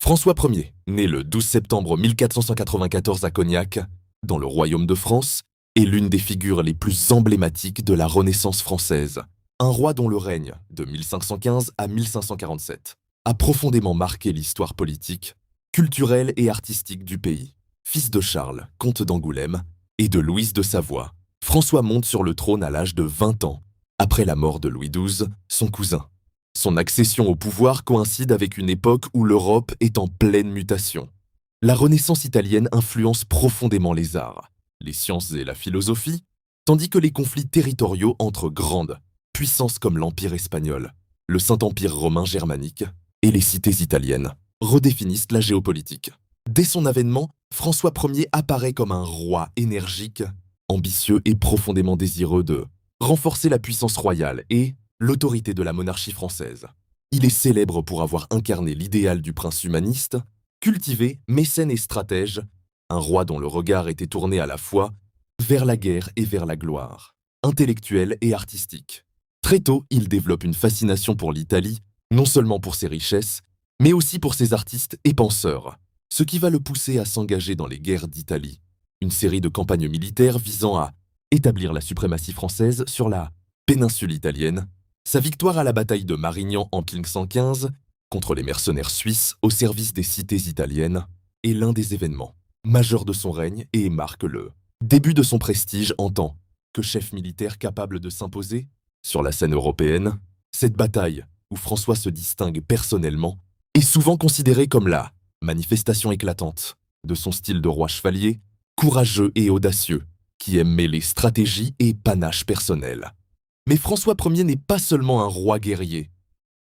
François Ier, né le 12 septembre 1494 à Cognac, dans le royaume de France, est l'une des figures les plus emblématiques de la Renaissance française. Un roi dont le règne, de 1515 à 1547, a profondément marqué l'histoire politique, culturelle et artistique du pays. Fils de Charles, comte d'Angoulême, et de Louise de Savoie, François monte sur le trône à l'âge de 20 ans, après la mort de Louis XII, son cousin. Son accession au pouvoir coïncide avec une époque où l'Europe est en pleine mutation. La Renaissance italienne influence profondément les arts, les sciences et la philosophie, tandis que les conflits territoriaux entre grandes puissances comme l'Empire espagnol, le Saint-Empire romain germanique et les cités italiennes redéfinissent la géopolitique. Dès son avènement, François Ier apparaît comme un roi énergique, ambitieux et profondément désireux de renforcer la puissance royale et l'autorité de la monarchie française. Il est célèbre pour avoir incarné l'idéal du prince humaniste, cultivé, mécène et stratège, un roi dont le regard était tourné à la fois vers la guerre et vers la gloire, intellectuel et artistique. Très tôt, il développe une fascination pour l'Italie, non seulement pour ses richesses, mais aussi pour ses artistes et penseurs, ce qui va le pousser à s'engager dans les guerres d'Italie, une série de campagnes militaires visant à établir la suprématie française sur la péninsule italienne. Sa victoire à la bataille de Marignan en 1515 contre les mercenaires suisses au service des cités italiennes est l'un des événements majeurs de son règne et marque le début de son prestige en tant que chef militaire capable de s'imposer sur la scène européenne. Cette bataille, où François se distingue personnellement, est souvent considérée comme la manifestation éclatante de son style de roi chevalier, courageux et audacieux, qui aime mêler stratégie et panache personnel. Mais François Ier n'est pas seulement un roi guerrier.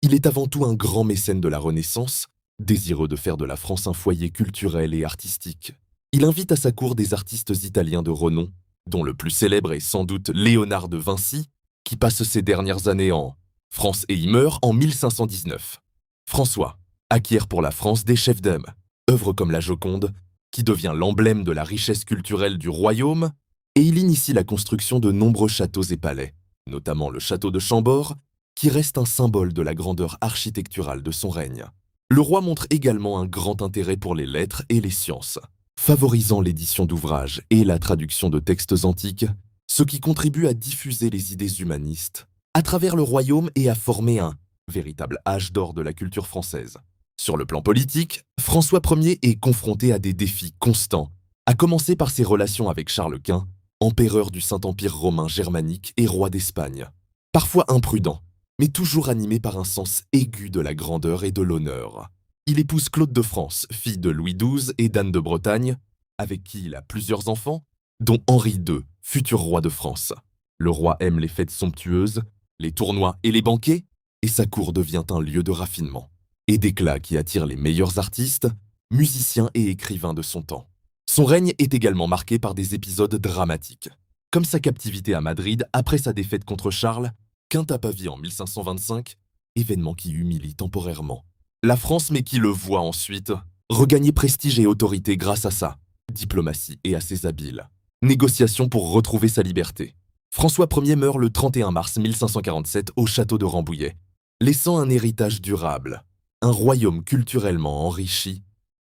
Il est avant tout un grand mécène de la Renaissance, désireux de faire de la France un foyer culturel et artistique. Il invite à sa cour des artistes italiens de renom, dont le plus célèbre est sans doute Léonard de Vinci, qui passe ses dernières années en France et y meurt en 1519. François acquiert pour la France des chefs d'œuvre, œuvres comme la Joconde, qui devient l'emblème de la richesse culturelle du royaume, et il initie la construction de nombreux châteaux et palais, notamment le château de Chambord, qui reste un symbole de la grandeur architecturale de son règne. Le roi montre également un grand intérêt pour les lettres et les sciences, favorisant l'édition d'ouvrages et la traduction de textes antiques, ce qui contribue à diffuser les idées humanistes à travers le royaume et à former un véritable âge d'or de la culture française. Sur le plan politique, François Ier est confronté à des défis constants, à commencer par ses relations avec Charles Quint, empereur du Saint-Empire romain germanique et roi d'Espagne. Parfois imprudent, mais toujours animé par un sens aigu de la grandeur et de l'honneur. Il épouse Claude de France, fille de Louis XII et d'Anne de Bretagne, avec qui il a plusieurs enfants, dont Henri II, futur roi de France. Le roi aime les fêtes somptueuses, les tournois et les banquets, et sa cour devient un lieu de raffinement et d'éclat qui attire les meilleurs artistes, musiciens et écrivains de son temps. Son règne est également marqué par des épisodes dramatiques, comme sa captivité à Madrid après sa défaite contre Charles, Quint à Pavie en 1525, événement qui humilie temporairement la France mais qui le voit ensuite regagner prestige et autorité grâce à sa diplomatie et à ses habiles négociations pour retrouver sa liberté. François Ier meurt le 31 mars 1547 au château de Rambouillet, laissant un héritage durable, un royaume culturellement enrichi,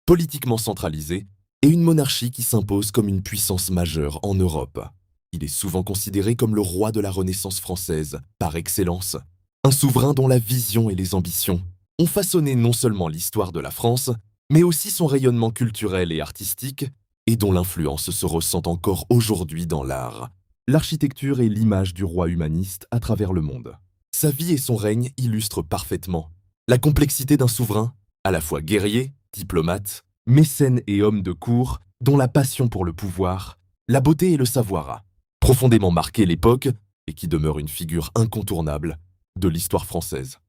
politiquement centralisé et une monarchie qui s'impose comme une puissance majeure en Europe. Il est souvent considéré comme le roi de la Renaissance française, par excellence, un souverain dont la vision et les ambitions ont façonné non seulement l'histoire de la France, mais aussi son rayonnement culturel et artistique, et dont l'influence se ressent encore aujourd'hui dans l'art, l'architecture et l'image du roi humaniste à travers le monde. Sa vie et son règne illustrent parfaitement la complexité d'un souverain, à la fois guerrier, diplomate, mécène et homme de cour, dont la passion pour le pouvoir, la beauté et le savoir a profondément marqué l'époque et qui demeure une figure incontournable de l'histoire française.